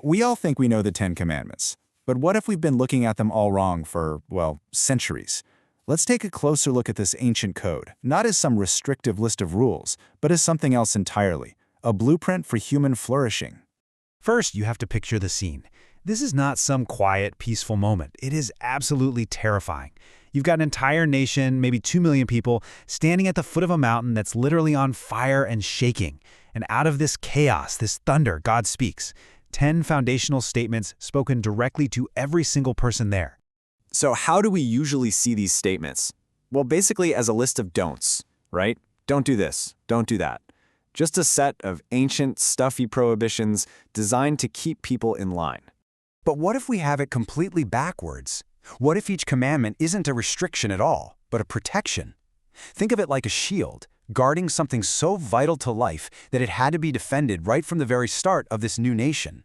We all think we know the Ten Commandments. But what if we've been looking at them all wrong for, well, centuries? Let's take a closer look at this ancient code, not as some restrictive list of rules, but as something else entirely, a blueprint for human flourishing. First, you have to picture the scene. This is not some quiet, peaceful moment. It is absolutely terrifying. You've got an entire nation, maybe 2 million people, standing at the foot of a mountain that's literally on fire and shaking. And out of this chaos, this thunder, God speaks. 10 foundational statements spoken directly to every single person there. So how do we usually see these statements? Well, basically as a list of don'ts, right? Don't do this, don't do that. Just a set of ancient, stuffy prohibitions designed to keep people in line. But what if we have it completely backwards? What if each commandment isn't a restriction at all, but a protection? Think of it like a shield, guarding something so vital to life that it had to be defended right from the very start of this new nation.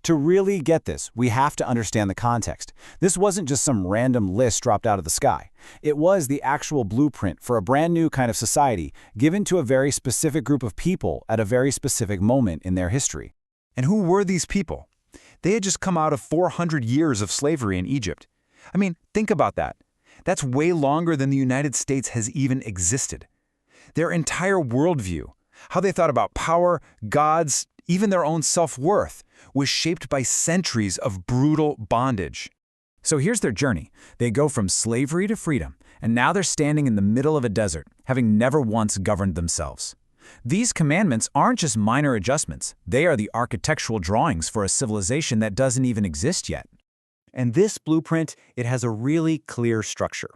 To really get this, we have to understand the context. This wasn't just some random list dropped out of the sky. It was the actual blueprint for a brand new kind of society given to a very specific group of people at a very specific moment in their history. And who were these people? They had just come out of 400 years of slavery in Egypt. I mean, think about that. That's way longer than the United States has even existed. Their entire worldview, how they thought about power, gods, even their own self-worth, was shaped by centuries of brutal bondage. So here's their journey. They go from slavery to freedom, and now they're standing in the middle of a desert, having never once governed themselves. These commandments aren't just minor adjustments. They are the architectural drawings for a civilization that doesn't even exist yet. And this blueprint, it has a really clear structure.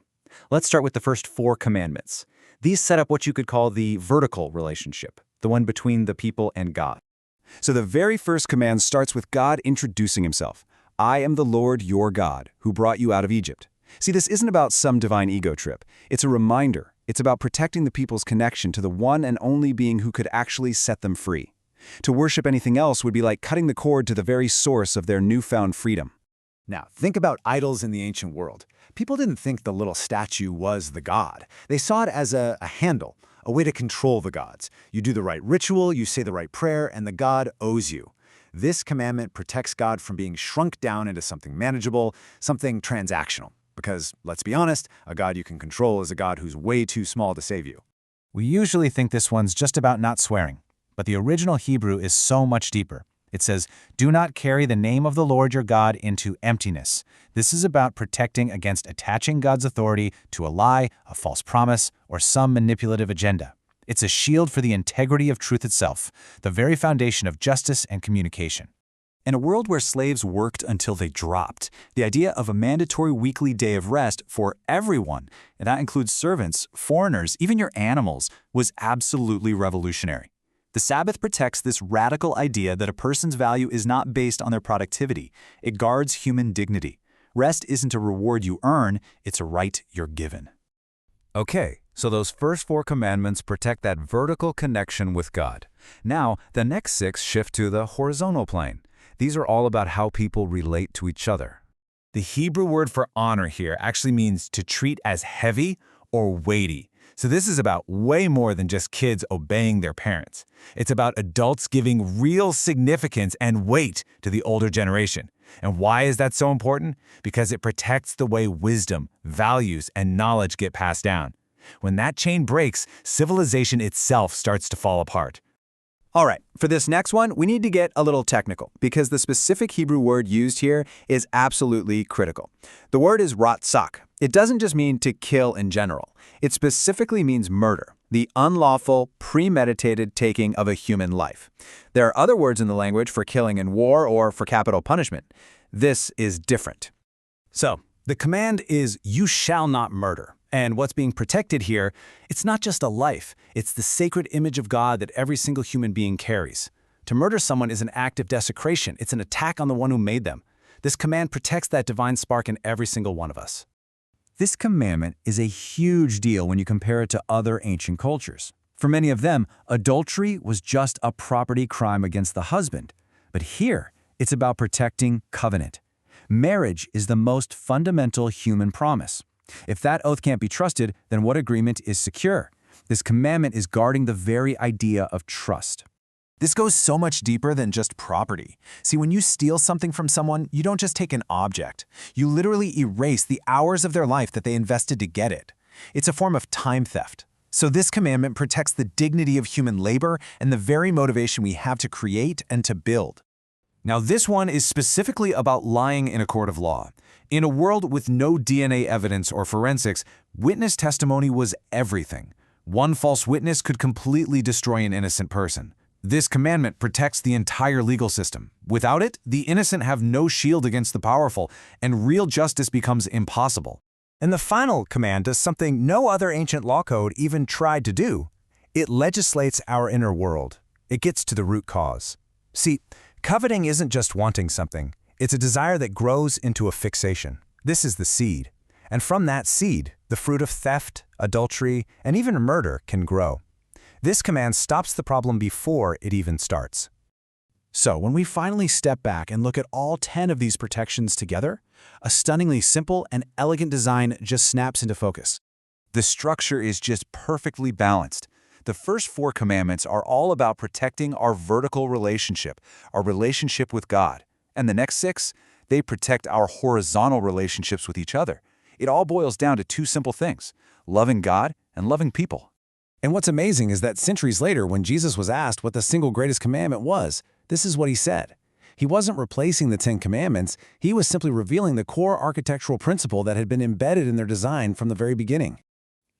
Let's start with the first 4 commandments. These set up what you could call the vertical relationship, the one between the people and God. So the very first command starts with God introducing himself. I am the Lord your God, who brought you out of Egypt. See, this isn't about some divine ego trip. It's a reminder. It's about protecting the people's connection to the one and only being who could actually set them free. To worship anything else would be like cutting the cord to the very source of their newfound freedom. Now, think about idols in the ancient world. People didn't think the little statue was the god. They saw it as a handle, a way to control the gods. You do the right ritual, you say the right prayer, and the god owes you. This commandment protects God from being shrunk down into something manageable, something transactional. Because, let's be honest, a god you can control is a god who's way too small to save you. We usually think this one's just about not swearing, but the original Hebrew is so much deeper. It says, do not carry the name of the Lord your God into emptiness. This is about protecting against attaching God's authority to a lie, a false promise, or some manipulative agenda. It's a shield for the integrity of truth itself, the very foundation of justice and communication. In a world where slaves worked until they dropped, the idea of a mandatory weekly day of rest for everyone, and that includes servants, foreigners, even your animals, was absolutely revolutionary. The Sabbath protects this radical idea that a person's value is not based on their productivity. It guards human dignity. Rest isn't a reward you earn, it's a right you're given. Okay, so those first 4 commandments protect that vertical connection with God. Now, the next 6 shift to the horizontal plane. These are all about how people relate to each other. The Hebrew word for honor here actually means to treat as heavy or weighty. So this is about way more than just kids obeying their parents. It's about adults giving real significance and weight to the older generation. And why is that so important? Because it protects the way wisdom, values, and knowledge get passed down. When that chain breaks, civilization itself starts to fall apart. All right, for this next one, we need to get a little technical because the specific Hebrew word used here is absolutely critical. The word is ratzak. It doesn't just mean to kill in general. It specifically means murder, the unlawful, premeditated taking of a human life. There are other words in the language for killing in war or for capital punishment. This is different. So, the command is, you shall not murder. And what's being protected here, it's not just a life, it's the sacred image of God that every single human being carries. To murder someone is an act of desecration, it's an attack on the one who made them. This command protects that divine spark in every single one of us. This commandment is a huge deal when you compare it to other ancient cultures. For many of them, adultery was just a property crime against the husband. But here, it's about protecting covenant. Marriage is the most fundamental human promise. If that oath can't be trusted, then what agreement is secure? This commandment is guarding the very idea of trust. This goes so much deeper than just property. See, when you steal something from someone, you don't just take an object. You literally erase the hours of their life that they invested to get it. It's a form of time theft. So this commandment protects the dignity of human labor and the very motivation we have to create and to build. Now, this one is specifically about lying in a court of law. In a world with no DNA evidence or forensics, witness testimony was everything. One false witness could completely destroy an innocent person. This commandment protects the entire legal system. Without it, the innocent have no shield against the powerful, and real justice becomes impossible. And the final command does something no other ancient law code even tried to do. It legislates our inner world. It gets to the root cause. See, coveting isn't just wanting something. It's a desire that grows into a fixation. This is the seed. And from that seed, the fruit of theft, adultery, and even murder can grow. This command stops the problem before it even starts. So when we finally step back and look at all 10 of these protections together, a stunningly simple and elegant design just snaps into focus. The structure is just perfectly balanced. The first 4 commandments are all about protecting our vertical relationship, our relationship with God. And the next 6, they protect our horizontal relationships with each other. It all boils down to 2 simple things: loving God and loving people. And what's amazing is that centuries later, when Jesus was asked what the single greatest commandment was, this is what he said. He wasn't replacing the 10 commandments, he was simply revealing the core architectural principle that had been embedded in their design from the very beginning.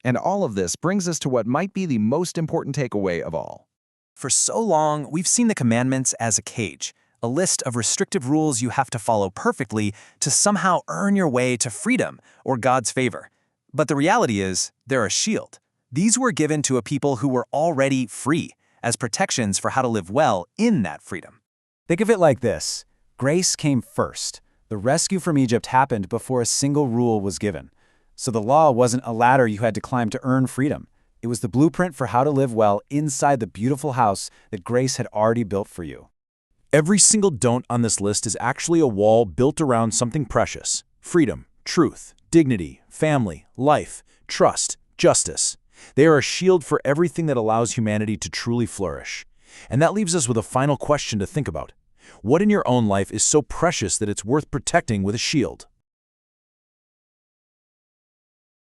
And all of this brings us to what might be the most important takeaway of all. For so long, we've seen the commandments as a cage, a list of restrictive rules you have to follow perfectly to somehow earn your way to freedom or God's favor. But the reality is, they're a shield. These were given to a people who were already free, as protections for how to live well in that freedom. Think of it like this. Grace came first. The rescue from Egypt happened before a single rule was given. So the law wasn't a ladder you had to climb to earn freedom. It was the blueprint for how to live well inside the beautiful house that grace had already built for you. Every single don't on this list is actually a wall built around something precious: freedom, truth, dignity, family, life, trust, justice. They are a shield for everything that allows humanity to truly flourish. And that leaves us with a final question to think about. What in your own life is so precious that it's worth protecting with a shield?